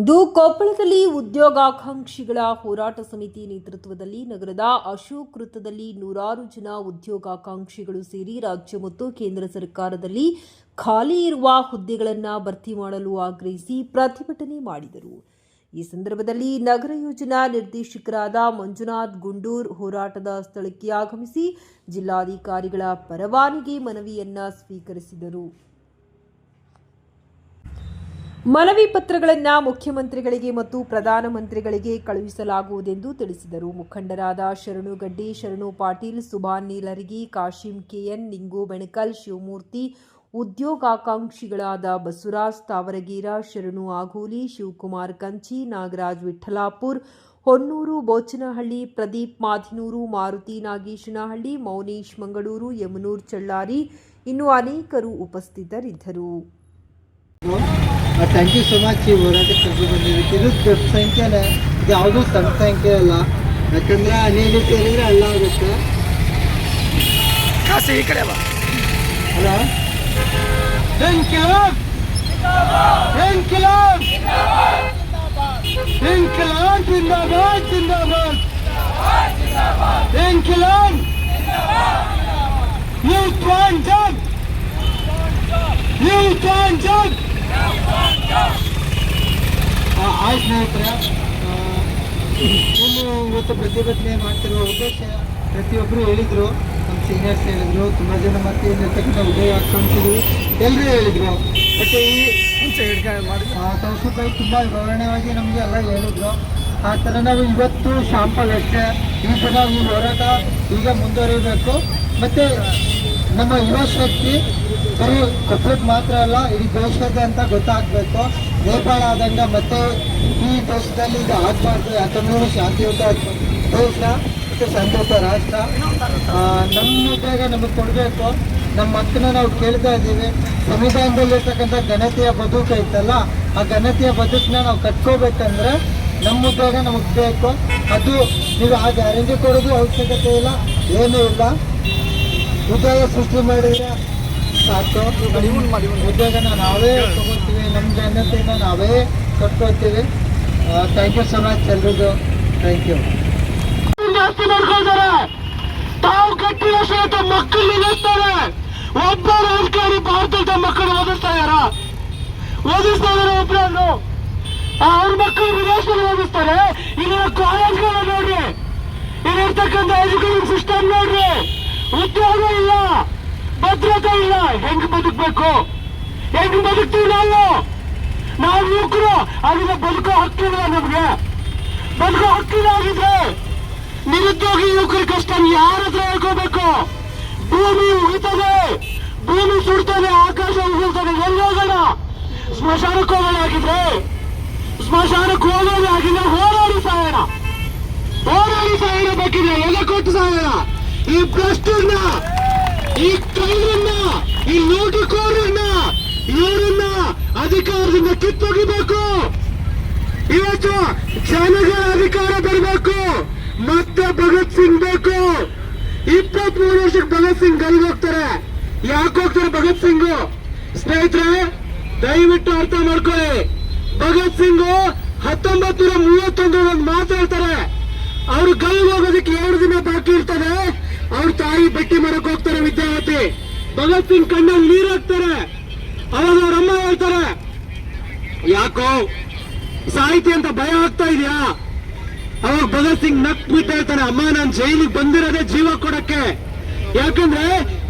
ಕೊಪ್ಪಳದಲ್ಲಿ ಉದ್ಯೋಗಾಕಾಂಕ್ಷಿಗಳ ಹೋರಾಟ ಸಮಿತಿ ನೇತೃತ್ವದಲ್ಲಿ ನಗರದ ಅಶೋಕ್ ವೃತ್ತದಲ್ಲಿ ನೂರಾರು ಜನ ಉದ್ಯೋಗಾಕಾಂಕ್ಷಿಗಳು ಸೇರಿ ರಾಜ್ಯ ಮತ್ತು ಕೇಂದ್ರ ಸರ್ಕಾರದಲ್ಲಿ ಖಾಲಿ ಇರುವ ಹುದ್ದೆಗಳನ್ನು ಭರ್ತಿ ಮಾಡಲು ಆಗ್ರಹಿಸಿ ಪ್ರತಿಭಟನೆ ಮಾಡಿದರು. ಈ ಸಂದರ್ಭದಲ್ಲಿ ನಗರ ಯೋಜನಾ ನಿರ್ದೇಶಕರಾದ ಮಂಜುನಾಥ್ ಗುಂಡೂರ್ ಹೋರಾಟದ ಸ್ಥಳಕ್ಕೆ ಆಗಮಿಸಿ ಜಿಲ್ಲಾಧಿಕಾರಿಗಳ ಪರವಾನಗಿ ಮನವಿಯನ್ನು ಸ್ವೀಕರಿಸಿದರು. ಮನವಿ ಪತ್ರಗಳನ್ನು ಮುಖ್ಯಮಂತ್ರಿಗಳಿಗೆ ಮತ್ತು ಪ್ರಧಾನಮಂತ್ರಿಗಳಿಗೆ ಕಳುಹಿಸಲಾಗುವುದೆಂದು ತಿಳಿಸಿದರು. ಮುಖಂಡರಾದ ಶರಣು ಗಡ್ಡಿ, ಶರಣು ಪಾಟೀಲ್, ಸುಭಾನ್ ನೀಲರಗಿ, ಕಾಶಿಂ ಕೆಎನ್, ನಿಂಗು ಬೆಣಕಲ್, ಶಿವಮೂರ್ತಿ, ಉದ್ಯೋಗಾಕಾಂಕ್ಷಿಗಳಾದ ಬಸವರಾಜ್ ತಾವರಗೇರ, ಶರಣು ಆಗೋಲಿ, ಶಿವಕುಮಾರ್ ಕಂಚಿ, ನಾಗರಾಜ್ ವಿಠಲಾಪುರ್, ಹೊನ್ನೂರು ಬೋಚನಹಳ್ಳಿ, ಪ್ರದೀಪ್ ಮಾಧಿನೂರು, ಮಾರುತಿ ನಾಗೇಶನಹಳ್ಳಿ, ಮೌನೇಶ್ ಮಂಗಳೂರು, ಯಮನೂರ್ ಚಳ್ಳಾರಿ ಇನ್ನೂ ಅನೇಕರು ಉಪಸ್ಥಿತರಿದ್ದರು. Thank you so much. ಈ ಹೋರಾಟಕ್ಕೆ ಕರೆದು ಬಂದಿದ್ದಕ್ಕೆ ಇದು ದೊಡ್ಡ ಸಂಖ್ಯೆನೇ, ಇದು ಯಾವುದೂ ಸಣ್ಣ ಸಂಖ್ಯೆ ಅಲ್ಲ. ಯಾಕಂದರೆ ಅನೇಕ ಹೇಳಿದರೆ ಅಲ್ಲ ಆಗುತ್ತೆ. ಈ ಕಡೆ ಅಲ್ಲ ಸ್ನೇಹಿತರೆ, ಇವತ್ತು ಪ್ರತಿಭಟನೆ ಮಾಡ್ತಿರುವ ಉದ್ದೇಶ ಪ್ರತಿಯೊಬ್ಬರು ಹೇಳಿದರು. ನಮ್ಮ ಸೀನಿಯರ್ಸ್ ಹೇಳಿದರು, ತುಂಬ ಜನ ಮತ್ತೆ ಇಲ್ಲಿರ್ತಕ್ಕಂಥ ಉದ್ಯೋಗಾಕಾಂಕ್ಷಿಗಳು ಎಲ್ಲರೂ ಹೇಳಿದರು. ಬಟ್ ಈ ತೌಸುಕಾಯಿ ತುಂಬ ವಿವರಣೆಯಾಗಿ ನಮಗೆ ಎಲ್ಲ ಹೇಳಿದ್ರು. ಆ ಥರ ನಾವು ಇವತ್ತು ಶಾಂಪಲ್ ಅಷ್ಟೇ. ಈ ಥರ ಈ ಹೋರಾಟ ಈಗ ಮುಂದುವರಿಬೇಕು. ಮತ್ತು ನಮ್ಮ ಯುವ ಶಕ್ತಿ ಬರೀ ಕೊಪ್ಪಳಕ್ಕೆ ಮಾತ್ರ ಅಲ್ಲ, ಇಡೀ ದೇಶದ ಗೊತ್ತಾಗಬೇಕು. ನೇಪಾಳ ಆದಂಗ ಮತ್ತೆ ಈ ದೇಶದಲ್ಲಿ ಇದು ಆಗಬಾರ್ದು. ಯಾಕಂದ್ರೆ ಶಾಂತಿಯುತ ದೇಶ ಮತ್ತು ಶಾಂತಿಯುತ ರಾಷ್ಟ್ರ. ನಮ್ಮ ಉದ್ಯೋಗ ನಮಗೆ ಕೊಡಬೇಕು. ನಮ್ಮ ಹಕ್ಕನ್ನ ನಾವು ಕೇಳ್ತಾ ಇದ್ದೀವಿ. ಸಂವಿಧಾನದಲ್ಲಿರ್ತಕ್ಕಂಥ ಘನತೆಯ ಬದುಕು ಐತಲ್ಲ, ಆ ಘನತೆಯ ಬದುಕನ್ನ ನಾವು ಕಟ್ಕೋಬೇಕಂದ್ರೆ ನಮ್ಮ ಉದ್ಯೋಗ ನಮಗೆ ಬೇಕು. ಅದು ನೀವು ಆ ಗ್ಯಾರಂಟಿ ಕೊಡೋದು ಅವಶ್ಯಕತೆ ಇಲ್ಲ, ಏನೂ ಇಲ್ಲ. ಉದ್ಯೋಗ ಸೃಷ್ಟಿ ಮಾಡಿದರೆ ಸಾಕು. ಉದ್ಯೋಗನ ನಾವೇ ತಗೋತೀವಿ, ನಮ್ಮ ಘನತೆನ ನಾವೇ ಕಟ್ಕೊಳ್ತೀವಿ. ಥ್ಯಾಂಕ್ ಯು ಸೊ ಮಚ್ ಎಲ್ರಿಗೂ. Thank you. ಜಾಸ್ತಿ ಮಾಡ್ಕೊಳ್ತಾರೆ, ತಾವು ಕಟ್ಟಿದ ಸಹಿತ ಮಕ್ಕಳು ನಿಲ್ಲಿಸ್ತಾರೆ. ಒಬ್ಬ ರಾಜಕಾರಣಿ ಭಾರತದ ಮಕ್ಕಳು ಓದಿಸ್ತಾ ಇದಾರೆ ಒಬ್ಬರನ್ನು. ಅವ್ರ ಮಕ್ಕಳು ವಿದೇಶದಲ್ಲಿ ಓದಿಸ್ತಾರೆ. ಇಲ್ಲಿನ ಕಾಲೇಜ್ಗಳನ್ನ ನೋಡ್ರಿ, ಇಲ್ಲಿರ್ತಕ್ಕಂಥ ಎಜುಕೇಶನ್ ಸಿಸ್ಟಮ್ ನೋಡ್ರಿ. ಉದ್ಯೋಗ ಇಲ್ಲ, ಭದ್ರತೆ ಇಲ್ಲ. ಹೆಂಗ್ ಬದುಕಬೇಕು? ಹೆಂಗ್ ಬದುಕ್ತೀವಿ ನಾವು ಯುವಕರು? ಆಗಿದ್ರೆ ಬದುಕೋ ಹಕ್ಕಿಲ್ಲ ನಮ್ಗೆ. ಬದುಕೋ ಹಕ್ಕಿಲ್ಲ ಆಗಿದ್ರೆ ನಿರುದ್ಯೋಗಿ ಯುವಕರ ಕಷ್ಟ ಯಾರ ಹತ್ರ ಹೇಳ್ಕೋಬೇಕು? ಭೂಮಿ ಉಳಿತದೆ, ಭೂಮಿ ಸುಡ್ತದೆ, ಆಕಾಶ ಉಗುಳ್ತದೆ. ಎಲ್ಲಿ ಹೋಗೋಣ? ಸ್ಮಶಾನಕ್ಕೆ ಹೋಗೋಣ ಆಗಿದ್ರೆ, ಸ್ಮಶಾನಕ್ಕೆ ಹೋಗೋಣ ಆಗಿದ್ರೆ ಹೋರಾಡಿ ಸಾಯೋಣ ಬೇಕಿದ್ರೆ, ಎಲೆ ಕೊಟ್ಟು ಸಾಯೋಣ. ಈ ಭ್ರಷ್ಟರನ್ನ, ಈ ಕಳ್ಳರನ್ನ, ಈ ಲೂಟಿಕೋರನ್ನ, ಇವರನ್ನ ಅಧಿಕಾರದಿಂದ ಕಿತ್ತೊಗಿಬೇಕು. ಇವತ್ತು ಜನಗಳ ಅಧಿಕಾರ ಬರಬೇಕು. ಮತ್ತೆ ಭಗತ್ ಸಿಂಗ್ ಬೇಕು. 23 ವರ್ಷಕ್ಕೆ ಭಗತ್ ಸಿಂಗ್ ಗಲ್ಲಿಗೆ ಹೋಗ್ತಾರೆ. ಯಾಕೆ ಹೋಗ್ತಾರೆ ಭಗತ್ ಸಿಂಗ್? ಸ್ನೇಹಿತರೆ, ದಯವಿಟ್ಟು ಅರ್ಥ ಮಾಡ್ಕೊಳ್ಳಿ. ಭಗತ್ ಸಿಂಗ್ 1931 ಒಂದು ಮಾತಾಡ್ತಾರೆ. ಅವ್ರು ಗಲ್ಲಿಗೆ ಹೋಗೋದಕ್ಕೆ 2 ದಿನ ಬಾಕಿ ಇರ್ತದೆ. ಅವ್ರ ತಾಯಿ ಭೇಟಿ ಮಾಡಕ್ ಹೋಗ್ತಾರೆ ವಿದ್ಯಾರ್ಥಿ. ಭಗತ್ ಸಿಂಗ್ ಕಣ್ಣಲ್ಲಿ ನೀರು ಹಾಕ್ತಾರೆ. ಅವಾಗ ಅವ್ರ ಅಮ್ಮ ಹೇಳ್ತಾರೆ, ಯಾಕೋ ಸಾಹಿತಿ ಅಂತ ಭಯ ಆಗ್ತಾ ಇದೆಯಾ? ಅವಾಗ ಭಗತ್ ಸಿಂಗ್ ನಕ್ ಬಿಟ್ಟು ಹೇಳ್ತಾನೆ, ಅಮ್ಮ ನಾನು ಜೈಲಿಗೆ ಬಂದಿರೋದೇ ಜೀವ ಕೊಡಕ್ಕೆ. ಯಾಕಂದ್ರೆ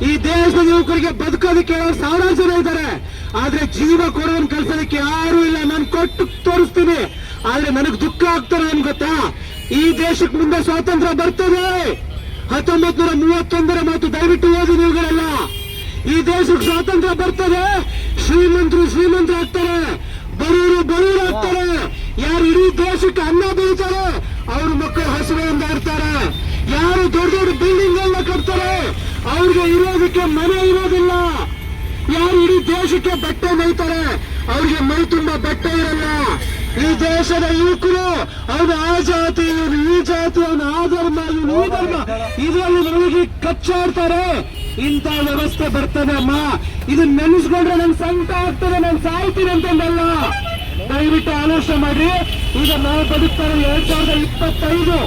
ಈ ದೇಶದ ಯುವಕರಿಗೆ ಬದುಕೋದಕ್ಕೆ 1000 ಜನ ಇದ್ದಾರೆ, ಆದ್ರೆ ಜೀವ ಕೊಡೋನ್ ಕಳ್ಸೋದಕ್ಕೆ ಯಾರು ಇಲ್ಲ. ನಾನು ಕೊಟ್ಟು ತೋರಿಸ್ತೀನಿ. ಆದ್ರೆ ನನಗ್ ದುಃಖ ಆಗ್ತಾರೆ. ಏನ್ ಗೊತ್ತಾ? ಈ ದೇಶಕ್ಕೆ ಮುಂದೆ ಸ್ವಾತಂತ್ರ್ಯ ಬರ್ತದೆ. 1931 ಮಾತು ದಯವಿಟ್ಟು ಓದಿ ನೀವುಗಳೆಲ್ಲ. ಈ ದೇಶಕ್ಕೆ ಸ್ವಾತಂತ್ರ್ಯ ಬರ್ತದೆ. ಶ್ರೀಮಂತರು ಆಗ್ತಾರೆ, ಬಡವರು ಆಗ್ತಾರೆ. ಯಾರು ಇಡೀ ದೇಶಕ್ಕೆ ಅನ್ನ ಬೆಳೀತಾರೆ ಅವ್ರ ಮಕ್ಕಳು ಹಸುವೆಯಿಂದ ಇರ್ತಾರೆ. ಯಾರು ದೊಡ್ಡ ದೊಡ್ಡ ಬಿಲ್ಡಿಂಗ್ ಎಲ್ಲ ಕಟ್ತಾರೆ ಅವ್ರಿಗೆ ಇರೋದಕ್ಕೆ ಮನೆ ಇರೋದಿಲ್ಲ. ಯಾರು ಇಡೀ ದೇಶಕ್ಕೆ ಬಟ್ಟೆ ನೇಯ್ತಾರೆ ಅವ್ರಿಗೆ ಮೈ ತುಂಬಾ ಬಟ್ಟೆ ಇರಲ್ಲ. ಈ ದೇಶದ ಯುವಕರು ಅವನು ಆ ಜಾತಿ, ಇವನು ಈ ಜಾತಿ, ಅವನು ಆ ಧರ್ಮ, ಇವನು ಈ ಧರ್ಮ, ಇದರಲ್ಲಿ ನನಗೆ ಕಚ್ಚಾಡ್ತಾರೆ. ಇಂಥ ವ್ಯವಸ್ಥೆ ಬರ್ತದೆ ಅಮ್ಮ. ಇದು ನೆನೆಸ್ಕೊಂಡ್ರೆ ನನ್ ಸಂಕಟ ಆಗ್ತದೆ, ನಾನು ಸಾಯ್ತೀನಿ ಅಂತಂದಲ್ಲ. ದಯವಿಟ್ಟು ಆಲೋಚನೆ ಮಾಡ್ರಿ. ಈಗ ನಾವು ಬದುಕ್ತಾರೆ 2025.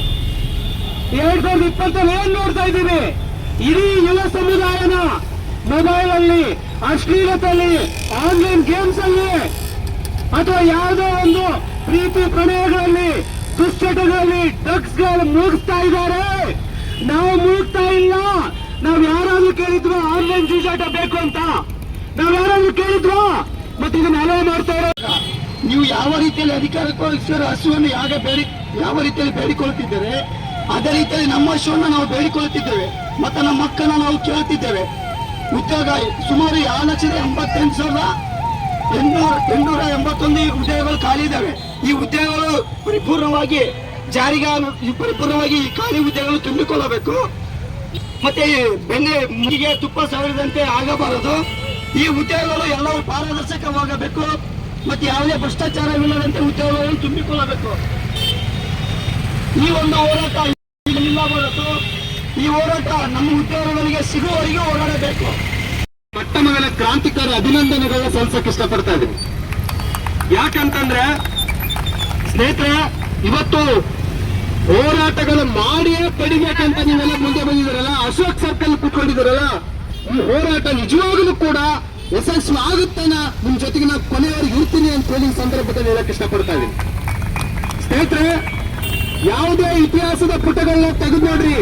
2020 ಏನ್ ನೋಡ್ತಾ ಇದ್ದೀವಿ? ಇಡೀ ಯುವ ಸಮುದಾಯನ ಮೊಬೈಲ್ ಅಲ್ಲಿ, ಅಶ್ಲೀಲತೆಯಲ್ಲಿ, ಆನ್ಲೈನ್ ಗೇಮ್ಸ್ ಅಲ್ಲಿ ಅಥವಾ ಯಾವುದೋ ಒಂದು ಪ್ರೀತಿ ಪ್ರಣಯಗಳಲ್ಲಿ, ದುಶ್ಚಟಗಳಲ್ಲಿ, ಡ್ರಗ್ಸ್ ಗಳು ಮುಗಿಸ್ತಾ ಇದ್ದಾರೆ. ನಾವು ಮುಳುಗ್ತಾ ಇಲ್ಲ. ನಾವ್ ಯಾರಾದ್ರೂ ಕೇಳಿದ್ರು ಆನ್ಲೈನ್ ಜೂಜಾಟ ಬೇಕು ಅಂತ? ನಾವ್ ಯಾರಾದ್ರೂ ಕೇಳಿದ್ರು? ಮತ್ತೆ ಇದನ್ನ ಅಲೋ ಮಾಡ್ತಾ ಇರೋ ನೀವು ಯಾವ ರೀತಿಯಲ್ಲಿ ಅಧಿಕಾರಕ್ಕೋಸ್ಕರ ಹಸುವನ್ನು ಯಾವ ರೀತಿಯಲ್ಲಿ ಬೇಡಿಕೊಳ್ಳುತ್ತಿದ್ದೇವೆ, ಅದೇ ರೀತಿಯಲ್ಲಿ ನಮ್ಮ ಹಸುವನ್ನು ನಾವು ಬೇಡಿಕೊಳ್ಳುತ್ತಿದ್ದೇವೆ. ಮತ್ತೆ ನಮ್ಮ ಮಕ್ಕಳನ್ನ ನಾವು ಕೇಳುತ್ತಿದ್ದೇವೆ. ಉದ್ಯೋಗ ಸುಮಾರು 2,88,881 ಉದ್ಯೋಗಗಳು ಖಾಲಿ ಇದ್ದಾವೆ. ಈ ಉದ್ಯೋಗಗಳು ಪರಿಪೂರ್ಣವಾಗಿ ಈ ಖಾಲಿ ಉದ್ಯೋಗಗಳು ತುಂಬಿಕೊಳ್ಳಬೇಕು. ಮತ್ತೆ ಬೆಣ್ಣೆ ಮುಗಿಗೆ ತುಪ್ಪ ಸವರಿದಂತೆ ಆಗಬಾರದು. ಈ ಉದ್ಯೋಗಗಳು ಎಲ್ಲವೂ ಪಾರದರ್ಶಕವಾಗಬೇಕು. ಮತ್ತೆ ಯಾವುದೇ ಭ್ರಷ್ಟಾಚಾರವಿಲ್ಲದಂತೆ ಉದ್ಯೋಗಗಳನ್ನು ತುಂಬಿಕೊಳ್ಳಬೇಕು. ಈ ಒಂದು ಹೋರಾಟ ನಿಲ್ಲಬಾರದು. ಈ ಹೋರಾಟ ನಮ್ಮ ಉದ್ಯೋಗಗಳಿಗೆ ಸಿಗುವವರೆಗೂ ಹೋರಾಡಬೇಕು. ಮೊಟ್ಟ ಮೊದಲ ಕ್ರಾಂತಿಕಾರಿ ಅಭಿನಂದನೆಗಳನ್ನ ಸಲ್ಲಿಸಕ್ಕೆ ಇಷ್ಟಪಡ್ತಾ ಇದ್ದೀನಿ. ಯಾಕಂತಂದ್ರೆ ಸ್ನೇಹಿತರೆ, ಇವತ್ತು ಹೋರಾಟಗಳು ಮಾಡಿಯೇ ಪಡಿಬೇಕಂತ ನೀವೆಲ್ಲ ಮುಂದೆ ಬಂದಿದ್ದೀರಲ್ಲ, ಅಶೋಕ್ ಸರ್ಕಲ್ ಕೂತ್ಕೊಂಡಿದ್ದೀರಲ್ಲ, ಈ ಹೋರಾಟ ನಿಜವಾಗಲೂ ಕೂಡ ಯಶಸ್ವಿ ಆಗುತ್ತೆ. ನಿಮ್ ಜೊತೆಗೆ ನಾನು ಕೊನೆಯವರೆಗೆ ಇರ್ತೀನಿ ಅಂತ ಹೇಳಿ ಈ ಸಂದರ್ಭದಲ್ಲಿ ಹೇಳಕ್ ಇಷ್ಟಪಡ್ತಾ ಇದ್ದೀನಿ. ಸ್ನೇಹಿತರೆ, ಯಾವುದೇ ಇತಿಹಾಸದ ಪುಟಗಳನ್ನ ತೆಗೆದು ನೋಡ್ರಿ,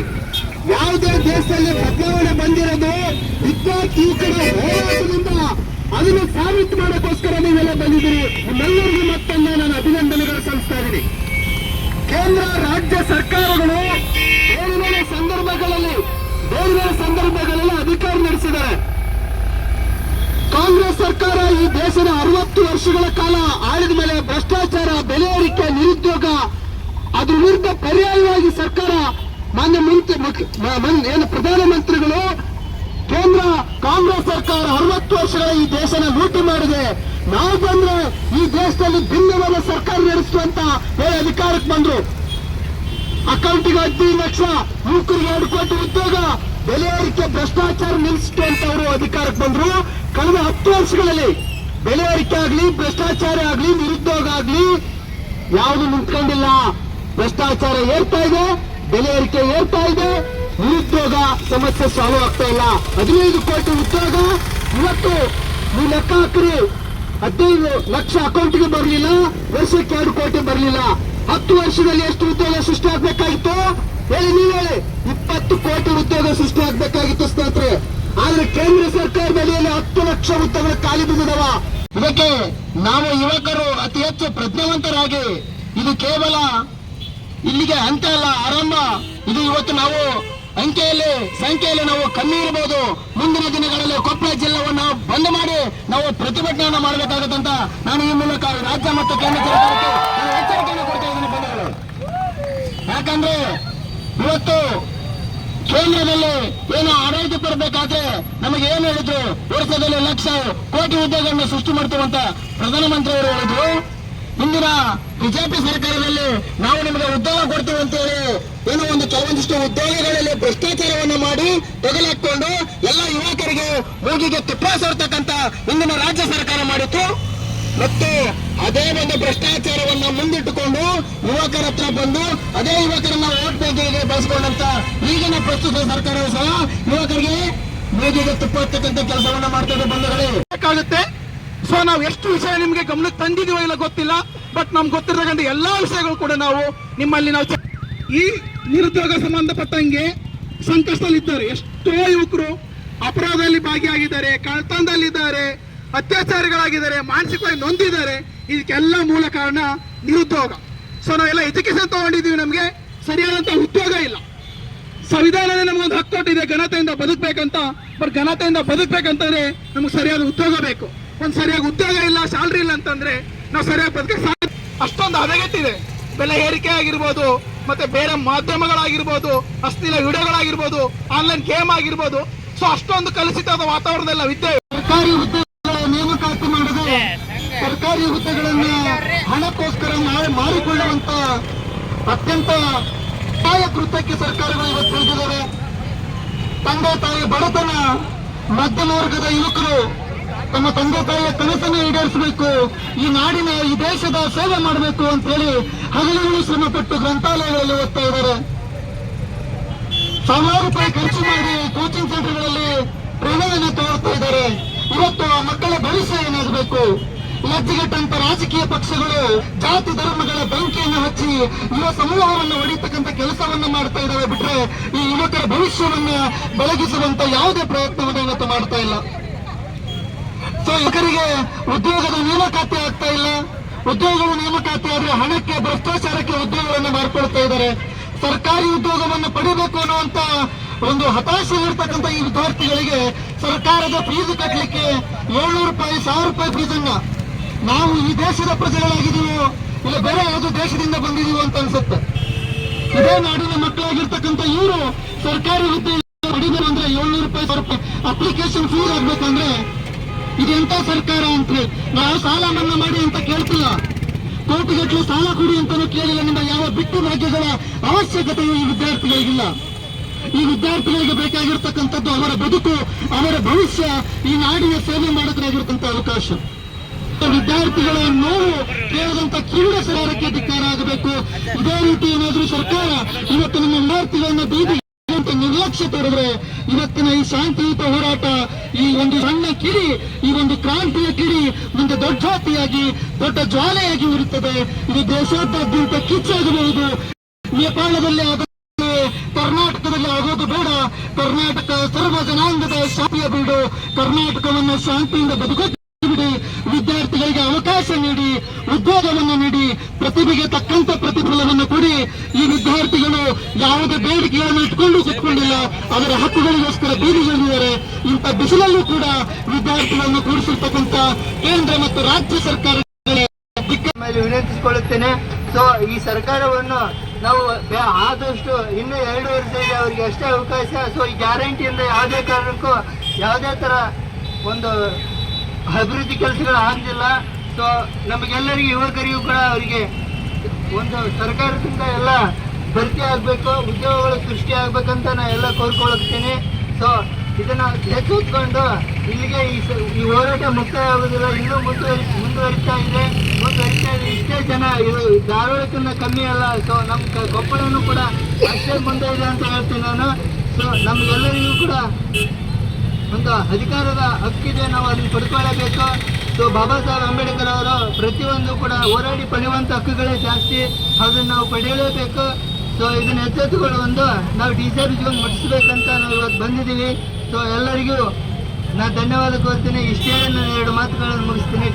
ಯಾವುದೇ ದೇಶದಲ್ಲಿ ಬದಲಾವಣೆ ಬಂದಿರೋದು ವಿದ್ಯಾರ್ಥಿಗಳ ಹೋರಾಟದಿಂದ ಅದನ್ನು ಸಾಬೀತು ಮಾಡೋಕ್ಕೋಸ್ಕರ ನೀವೆಲ್ಲ ಬಂದಿದ್ದೀರಿ. ನಿಮ್ಮೆಲ್ಲರಿಗೂ ಮತ್ತೊಮ್ಮೆ ನಾನು ಅಭಿನಂದನೆಗಳು ಸಲ್ಲಿಸ್ತಾ ಇದ್ದೀನಿ. ಕೇಂದ್ರ ರಾಜ್ಯ ಸರ್ಕಾರಗಳು ಬೇರೆ ಬೇರೆ ಸಂದರ್ಭಗಳಲ್ಲಿ ಅಧಿಕಾರ ನಡೆಸಿದ್ದಾರೆ. ಕಾಂಗ್ರೆಸ್ ಸರ್ಕಾರ ಈ ದೇಶದ 60 ವರ್ಷಗಳ ಕಾಲ ಆಳಿದ ಮೇಲೆ ಭ್ರಷ್ಟಾಚಾರ, ಬೆಲೆ ಏರಿಕೆ, ನಿರುದ್ಯೋಗ, ಅದ್ರ ವಿರುದ್ಧ ಪರ್ಯಾಯವಾಗಿ ಸರ್ಕಾರ ಮಾನ್ಯ ಪ್ರಧಾನಮಂತ್ರಿಗಳು ಕೇಂದ್ರ ಕಾಂಗ್ರೆಸ್ ಸರ್ಕಾರ 60 ವರ್ಷಗಳ ಈ ದೇಶನ ಲೂಟಿ ಮಾಡಿದೆ. ನಾವು ಬಂದ್ರೆ ಈ ದೇಶದಲ್ಲಿ ಭಿನ್ನವಾದ ಸರ್ಕಾರ ನಡೆಸುವಂತ ಹೇಳಿ ಅಧಿಕಾರಕ್ಕೆ ಬಂದ್ರು. ಅಕೌಂಟಿಗೆ 15 ಲಕ್ಷ, ಯುವಕರಿಗೆ 2 ಕೋಟಿ ಉದ್ಯೋಗ, ಬೆಲೆ ಏರಿಕೆ, ಭ್ರಷ್ಟಾಚಾರ ನಿಲ್ಲಿಸಿತು ಅಂತ ಅವರು ಅಧಿಕಾರಕ್ಕೆ ಬಂದ್ರು. ಕಳೆದ 10 ವರ್ಷಗಳಲ್ಲಿ ಬೆಲೆ ಏರಿಕೆ ಆಗ್ಲಿ, ಭ್ರಷ್ಟಾಚಾರ ಆಗ್ಲಿ, ನಿರುದ್ಯೋಗ ಆಗ್ಲಿ ಯಾವುದು ನಿಂತ್ಕೊಂಡಿಲ್ಲ. ಭ್ರಷ್ಟಾಚಾರ ಏರ್ತಾ ಇದೆ, ಬೆಲೆ ಏರಿಕೆ ಏರ್ತಾ ಇದೆ, ನಿರುದ್ಯೋಗ ಸಮಸ್ಯೆ ಸಾಲ್ವ್ ಆಗ್ತಾ ಇಲ್ಲ. 15 ಕೋಟಿ ಉದ್ಯೋಗ ಇವತ್ತು ನೀವು ಲೆಕ್ಕ ಹಾಕ್ರಿ. 15 ಲಕ್ಷ ಅಕೌಂಟ್ಗೆ ಬರಲಿಲ್ಲ, ವರ್ಷಕ್ಕೆ 2 ಕೋಟಿ ಬರಲಿಲ್ಲ. 10 ವರ್ಷದಲ್ಲಿ ಎಷ್ಟು ಉದ್ಯೋಗ ಸೃಷ್ಟಿ ಆಗ್ಬೇಕಾಗಿತ್ತು ಹೇಳಿ? ನೀವು ಹೇಳಿ. 20 ಕೋಟಿ ಉದ್ಯೋಗ ಸೃಷ್ಟಿ ಆಗ್ಬೇಕಾಗಿತ್ತು ಸ್ನೇಹಿತರೆ. ಆದ್ರೆ ಕೇಂದ್ರ ಸರ್ಕಾರದಲ್ಲಿ 10 ಲಕ್ಷ ಉದ್ಯೋಗಗಳು ಖಾಲಿ ಬಿದ್ದಿದವ. ಇದಕ್ಕೆ ನಾವು ಯುವಕರು ಅತಿ ಹೆಚ್ಚು ಪ್ರಜ್ಞಾವಂತರಾಗಿ, ಇದು ಕೇವಲ ಇಲ್ಲಿಗೆ ಅಂತ್ಯ ಅಲ್ಲ, ಆರಂಭ. ಇದು ಇವತ್ತು ನಾವು ಸಂಖ್ಯೆಯಲ್ಲಿ ನಾವು ಕಮ್ಮಿ ಇರಬಹುದು. ಮುಂದಿನ ದಿನಗಳಲ್ಲಿ ಕೊಪ್ಪಳ ಜಿಲ್ಲೆಯನ್ನು ಬಂದ್ ಮಾಡಿ ನಾವು ಪ್ರತಿಭಟನೆಯನ್ನು ಮಾಡಬೇಕಾಗುತ್ತಂತ ನಾನು ಈ ಮೂಲಕ ರಾಜ್ಯ ಮತ್ತು ಕೇಂದ್ರ ಸರ್ಕಾರಕ್ಕೆ ಎಚ್ಚರಿಕೆಯನ್ನು ಕೊಡ್ತಾ ಇದ್ದೀನಿ ಬಂಧುಗಳು. ಯಾಕಂದ್ರೆ ಇವತ್ತು ಕೇಂದ್ರದಲ್ಲಿ ಏನು ಆಡಳಿತ ಕೊಡಬೇಕಾದ್ರೆ ನಮಗೆ ಏನು ಹೇಳಿದ್ರು, ವರ್ಷದಲ್ಲಿ 1 ಲಕ್ಷ ಕೋಟಿ ಉದ್ಯೋಗವನ್ನು ಸೃಷ್ಟಿ ಮಾಡ್ತೀವಂತ ಪ್ರಧಾನಮಂತ್ರಿಯವರು ಹೇಳಿದ್ರು. ಇಂದಿನ ಬಿಜೆಪಿ ಸರ್ಕಾರದಲ್ಲಿ ನಾವು ನಿಮಗೆ ಉದ್ಯೋಗ ಕೊಡ್ತೀವಿ ಅಂತ ಹೇಳಿ ಏನೋ ಕೆಲವೊಂದಿಷ್ಟು ಉದ್ಯೋಗಗಳಲ್ಲಿ ಭ್ರಷ್ಟಾಚಾರವನ್ನು ಮಾಡಿ ತೊಗಲಾಕೊಂಡು ಎಲ್ಲ ಯುವಕರಿಗೆ ಮೂಗಿಗೆ ತುಪ್ಪ ಸೋರ್ತಕ್ಕಂತ ಇಂದಿನ ರಾಜ್ಯ ಸರ್ಕಾರ ಮಾಡಿತ್ತು. ಮತ್ತು ಅದೇ ಒಂದು ಭ್ರಷ್ಟಾಚಾರವನ್ನ ಮುಂದಿಟ್ಟುಕೊಂಡು ಯುವಕರ ಹತ್ರ ಬಂದು ಅದೇ ಯುವಕರನ್ನ ವೋಟ್ ಬ್ಯಾಂಕಿಗೆ ಬಳಸಿಕೊಂಡಂತ ಈಗಿನ ಪ್ರಸ್ತುತ ಸರ್ಕಾರವು ಸಹ ಯುವಕರಿಗೆ ಮೂಗಿಗೆ ತುಪ್ಪ ಹತ್ತಕ್ಕಂತ ಕೆಲಸವನ್ನ ಮಾಡ್ತಾ ಇದೆ ಬಂಧುಗಳೇ. ಬೇಕಾಗುತ್ತೆ. ಸೊ ನಾವು ಎಷ್ಟು ವಿಷಯ ನಿಮ್ಗೆ ಗಮನಕ್ಕೆ ತಂದಿದೀವೋ ಇಲ್ಲ ಗೊತ್ತಿಲ್ಲ, ಬಟ್ ನಮ್ಗೆ ಗೊತ್ತಿರತಕ್ಕಂಥ ಎಲ್ಲಾ ವಿಷಯಗಳು ಕೂಡ ನಿಮ್ಮಲ್ಲಿ ನಾವು ಈ ನಿರುದ್ಯೋಗ ಸಂಬಂಧಪಟ್ಟಂಗೆ ಸಂಕಷ್ಟದಲ್ಲಿದ್ದಾರೆ. ಎಷ್ಟೋ ಯುವಕರು ಅಪರಾಧದಲ್ಲಿ ಭಾಗಿಯಾಗಿದ್ದಾರೆ, ಕಳ್ಳತನದಲ್ಲಿದ್ದಾರೆ, ಅತ್ಯಾಚಾರಿಗಳಾಗಿದ್ದಾರೆ, ಮಾನಸಿಕವಾಗಿ ನೊಂದಿದ್ದಾರೆ. ಇದಕ್ಕೆಲ್ಲ ಮೂಲ ಕಾರಣ ನಿರುದ್ಯೋಗ. ಸೊ ನಾವೆಲ್ಲ ಎಜುಕೇಶನ್ ತಗೊಂಡಿದ್ದೀವಿ, ನಮಗೆ ಸರಿಯಾದಂತ ಉದ್ಯೋಗ ಇಲ್ಲ. ಸಂವಿಧಾನನೇ ನಮಗೊಂದು ಹಕ್ಕು ಕೊಟ್ಟಿದೆ ಘನತೆಯಿಂದ ಬದುಕಬೇಕಂತ. ಬಟ್ ಘನತೆಯಿಂದ ಬದುಕಬೇಕಂತಂದ್ರೆ ನಮ್ಗೆ ಸರಿಯಾದ ಉದ್ಯೋಗ ಬೇಕು. ಒಂದ್ ಸರಿಯಾಗಿ ಉದ್ಯೋಗ ಇಲ್ಲ, ಸ್ಯಾಲ್ರಿ ಇಲ್ಲ ಅಂತಂದ್ರೆ ನಾವು ಸರಿಯಾಗಿ ಬದುಕಕ್ಕೆ ಸಾಧ್ಯ. ಅಷ್ಟೊಂದು ಹದಗೆಟ್ಟಿದೆ. ಬೆಲೆ ಏರಿಕೆ ಆಗಿರ್ಬೋದು, ಮತ್ತೆ ಬೇರೆ ಮಾಧ್ಯಮಗಳಾಗಿರ್ಬೋದು, ಅಶ್ಲೀಲ ವಿಡಿಯೋಗಳಾಗಿರ್ಬೋದು, ಆನ್ಲೈನ್ ಗೇಮ್ ಆಗಿರ್ಬೋದು. ಸೊ ಅಷ್ಟೊಂದು ಕಲುಷಿತವಾದ ವಾತಾವರಣದಲ್ಲ ವಿದ್ಯೆ. ಸರ್ಕಾರಿ ಹುದ್ದೆಗಳ ನೇಮಕಾತಿ ಮಾಡದೆ ಸರ್ಕಾರಿ ಹುದ್ದೆಗಳನ್ನು ಹಣಕ್ಕೋಸ್ಕರ ಮಾರಿಕೊಳ್ಳುವಂತ ಅತ್ಯಂತ ಕೃತ್ಯಕ್ಕೆ ಸರ್ಕಾರಗಳು ಇವತ್ತು ತಿಳಿದಿದ್ದಾರೆ. ತಂದೆ ತಾಯಿ ಬಡತನ, ಮಧ್ಯಮ ವರ್ಗದ ಯುವಕರು ತಮ್ಮ ತಂದೆ ತಾಯಿಯ ಕನಸನ್ನು ಈಡೇರಿಸಬೇಕು, ಈ ನಾಡಿನ ಈ ದೇಶದ ಸೇವೆ ಮಾಡಬೇಕು ಅಂತ ಹೇಳಿ ಹಗಲಿರುಳು ಶ್ರಮಪಟ್ಟು ಗ್ರಂಥಾಲಯಗಳಲ್ಲಿ ಓದ್ತಾ ಇದ್ದಾರೆ. ಸಾವಿರಾರು ರೂಪಾಯಿ ಖರ್ಚು ಮಾಡಿ ಕೋಚಿಂಗ್ ಸೆಂಟರ್ಗಳಲ್ಲಿ ಪ್ರೇರಣೆಯನ್ನು ತೋರ್ತಾ ಇದ್ದಾರೆ. ಇವತ್ತು ಆ ಮಕ್ಕಳ ಭವಿಷ್ಯ ಏನಾಗಬೇಕು? ಲಜ್ಜೆಗೆಟ್ಟಂತ ರಾಜಕೀಯ ಪಕ್ಷಗಳು ಜಾತಿ ಧರ್ಮಗಳ ಬೆಂಕಿಯನ್ನು ಹಚ್ಚಿ ಯುವ ಸಮೂಹವನ್ನು ಹೊಡಿತಕ್ಕಂಥ ಕೆಲಸವನ್ನ ಮಾಡ್ತಾ ಇದ್ದಾವೆ ಬಿಟ್ರೆ ಈ ಯುವಕರ ಭವಿಷ್ಯವನ್ನ ಬೆಳಗಿಸುವಂತ ಯಾವುದೇ ಪ್ರಯತ್ನವನ್ನು ಇವತ್ತು ಮಾಡ್ತಾ ಇಲ್ಲ. ಸೊ ಯುವಕರಿಗೆ ಉದ್ಯೋಗದ ನೇಮಕಾತಿ ಆಗ್ತಾ ಇಲ್ಲ. ಉದ್ಯೋಗದ ನೇಮಕಾತಿ ಆದ್ರೆ ಹಣಕ್ಕೆ, ಭ್ರಷ್ಟಾಚಾರಕ್ಕೆ ಉದ್ಯೋಗವನ್ನು ಮಾಡಿಕೊಳ್ತಾ ಇದ್ದಾರೆ. ಸರ್ಕಾರಿ ಉದ್ಯೋಗವನ್ನು ಪಡಿಬೇಕು ಅನ್ನುವಂತ ಒಂದು ಹತಾಶೆ ಇರ್ತಕ್ಕಂಥ ಈ ವಿದ್ಯಾರ್ಥಿಗಳಿಗೆ ಸರ್ಕಾರದ ಫೀಸ್ ಕಟ್ಟಲಿಕ್ಕೆ 700 ರೂಪಾಯಿ, 1000 ರೂಪಾಯಿ ಫೀಸನ್ನ ನಾವು ಈ ದೇಶದ ಪ್ರಜೆಗಳಾಗಿದ್ದೀವೋ ಇಲ್ಲ ಬೇರೆ ಯಾವುದೋ ದೇಶದಿಂದ ಬಂದಿದೀವೋ ಅಂತ ಅನ್ಸುತ್ತೆ. ಇದೇ ನಾಡಿನ ಮಕ್ಕಳಾಗಿರ್ತಕ್ಕಂಥ ಇವರು ಸರ್ಕಾರಿ ಹುದ್ದೆ ಪಡಿಬೇಕು ಅಂದ್ರೆ 700 ರೂಪಾಯಿ, 1000 ರೂಪಾಯಿ ಅಪ್ಲಿಕೇಶನ್ ಫೀಸ್ ಆಗ್ಬೇಕಂದ್ರೆ ಇದೆಂತ ಸರ್ಕಾರ ಅಂತ ನಾವು ಸಾಲ ಮನ್ನಾ ಮಾಡಿ ಅಂತ ಕೇಳ್ತಿಲ್ಲ, ಕೋಟಿಗಟ್ಟಲೆ ಸಾಲ ಕೊಡಿ ಅಂತಾನು ಕೇಳಿಲ್ಲ. ನಿಮ್ಮ ಯಾವ ಬಿಟ್ಟು ರಾಜ್ಯಗಳ ಅವಶ್ಯಕತೆಯು ಈ ವಿದ್ಯಾರ್ಥಿಗಳಿಗಿಲ್ಲ. ಈ ವಿದ್ಯಾರ್ಥಿಗಳಿಗೆ ಬೇಕಾಗಿರ್ತಕ್ಕಂಥದ್ದು ಅವರ ಬದುಕು, ಅವರ ಭವಿಷ್ಯ, ಈ ನಾಡಿನ ಸೇವೆ ಮಾಡೋದ್ರಾಗಿರ್ತಕ್ಕಂಥ ಅವಕಾಶ. ವಿದ್ಯಾರ್ಥಿಗಳ ನೋವು ಕೇಳದಂತ ಕಿರುಡ ಸರ್ಕಾರಕ್ಕೆ ಧಿಕ್ಕಾರ ಆಗಬೇಕು. ಇದೇ ರೀತಿ ಏನಾದ್ರೂ ಸರ್ಕಾರ ಇವತ್ತು ನಮ್ಮ ವಿದ್ಯಾರ್ಥಿಗಳನ್ನ ಬೀದಿ ನಿರ್ಲಕ್ಷ್ಯ ತೋರಿದ್ರೆ ಇವತ್ತಿನ ಈ ಶಾಂತಿಯುತ ಹೋರಾಟ, ಈ ಒಂದು ಸಣ್ಣ ಕಿಡಿ, ಈ ಒಂದು ಕ್ರಾಂತಿಯ ಕಿಡಿ ಮುಂದೆ ದೊಡ್ಡ ಜಾತಿಯಾಗಿ, ದೊಡ್ಡ ಜ್ವಾಲೆಯಾಗಿ ಉರುತ್ತದೆ. ಇದು ದೇಶಾದ್ಯಂತ ಕಿಚ್ಚಾಗಬಹುದು. ನೇಪಾಳದಲ್ಲಿ ಆಗೋದು, ಕರ್ನಾಟಕದಲ್ಲಿ ಆಗೋದು ಬೇಡ. ಕರ್ನಾಟಕ ಸರ್ವ ಜನಾಂಗದ ಶಾಂತಿಯ ಬೀಡು. ಕರ್ನಾಟಕವನ್ನು ಶಾಂತಿಯಿಂದ ಬದುಕೋದು ಬಿಡಿ. ವಿದ್ಯಾರ್ಥಿಗಳಿಗೆ ಅವಕಾಶ ನೀಡಿ, ಉದ್ಯೋಗವನ್ನು ನೀಡಿ, ಪ್ರತಿಭೆಗೆ ತಕ್ಕಂತ ಪ್ರತಿಫಲವನ್ನು ಕೊಡಿ. ಈ ವಿದ್ಯಾರ್ಥಿಗಳು ಯಾವುದೇ ಬೇಡಿಕೆಗಳನ್ನು ಇಟ್ಕೊಂಡು ಕೂತ್ಕೊಂಡಿಲ್ಲ, ಅವರ ಹಕ್ಕುಗಳಿಗೋಸ್ಕರ ಬೀದಿಗಿಳಿದಿದ್ದಾರೆ. ಇಂಥ ಬಿಸಿಲಲ್ಲೂ ಕೂಡ ವಿದ್ಯಾರ್ಥಿಗಳನ್ನು ಕೂಡಿಸಿರ್ತಕ್ಕಂಥ ಕೇಂದ್ರ ಮತ್ತು ರಾಜ್ಯ ಸರ್ಕಾರ ಮೇಲೆ ವಿನಂತಿಸಿಕೊಳ್ಳುತ್ತೇನೆ. ಸೊ ಈ ಸರ್ಕಾರವನ್ನು ನಾವು ಆದಷ್ಟು ಇನ್ನೂ 2 ವರ್ಷ ಇದೆ ಅವರಿಗೆ ಅಷ್ಟೇ ಅವಕಾಶ. ಸೊ ಈ ಗ್ಯಾರಂಟಿಯಿಂದ ಯಾವುದೇ ಕಾರಣಕ್ಕೂ ಯಾವುದೇ ತರ ಒಂದು ಅಭಿವೃದ್ಧಿ ಕೆಲಸಗಳು ಆಗ್ತಿಲ್ಲ. ಸೊ ನಮಗೆಲ್ಲರಿಗೂ ಯುವಕರಿಗೂ ಕೂಡ ಅವರಿಗೆ ಒಂದು ಸರ್ಕಾರದಿಂದ ಎಲ್ಲ ಭರ್ತಿ ಆಗಬೇಕು, ಉದ್ಯೋಗಗಳು ಸೃಷ್ಟಿ ಆಗ್ಬೇಕಂತ ನಾನು ಎಲ್ಲ ಕೋರ್ಕೊಳ್ಳುತ್ತೇನೆ. ಸೊ ಇದನ್ನ ಹೆಚ್ಚಿಕೊಂಡು ಇಲ್ಲಿಗೆ ಈ ಹೋರಾಟ ಮುಕ್ತಾಯ ಆಗುದಿಲ್ಲ, ಇನ್ನೂ ಮುಂದುವರಿತಾ ಇದೆ. ಇಷ್ಟೇ ಜನ, ಇದು ಧಾರವಾಡಕ್ಕಿಂತ ಕಮ್ಮಿ ಅಲ್ಲ. ಸೊ ನಮ್ಮ ಕೊಪ್ಪಳನೂ ಕೂಡ ಅಷ್ಟೇ ಮುಂದೆ ಇದೆ ಅಂತ ಹೇಳ್ತೀನಿ ನಾನು. ಸೊ ನಮ್ಗೆಲ್ಲರಿಗೂ ಕೂಡ ಒಂದು ಅಧಿಕಾರದ ಹಕ್ಕಿದೆ, ನಾವು ಅದನ್ನು ಪಡ್ಕೊಳ್ಳಬೇಕು. ಸೊ ಬಾಬಾ ಸಾಹೇಬ್ ಅಂಬೇಡ್ಕರ್ ಅವರು ಪ್ರತಿಯೊಂದು ಕೂಡ ಹೋರಾಡಿ ಪಡೆಯುವಂಥ ಹಕ್ಕುಗಳೇ ಜಾಸ್ತಿ, ಅದನ್ನು ನಾವು ಪಡೆಯಲೇಬೇಕು. ಸೊ ಇದನ್ನು ಎಚ್ಚೆತ್ತುಕೊಳ್ಳುವಂದು ನಾವು ಡಿಸರ್ವ್ ಜೀವನ ಮುಟ್ಟಿಸ್ಬೇಕಂತ ನಾವು ಇವತ್ತು ಬಂದಿದ್ದೀವಿ. ಸೊ ಎಲ್ಲರಿಗೂ ನಾನು ಧನ್ಯವಾದ ಕೋರ್ತೀನಿ. ಇಷ್ಟೇ ನಾನು 2 ಮಾತುಗಳನ್ನು ಮುಗಿಸ್ತೀನಿ.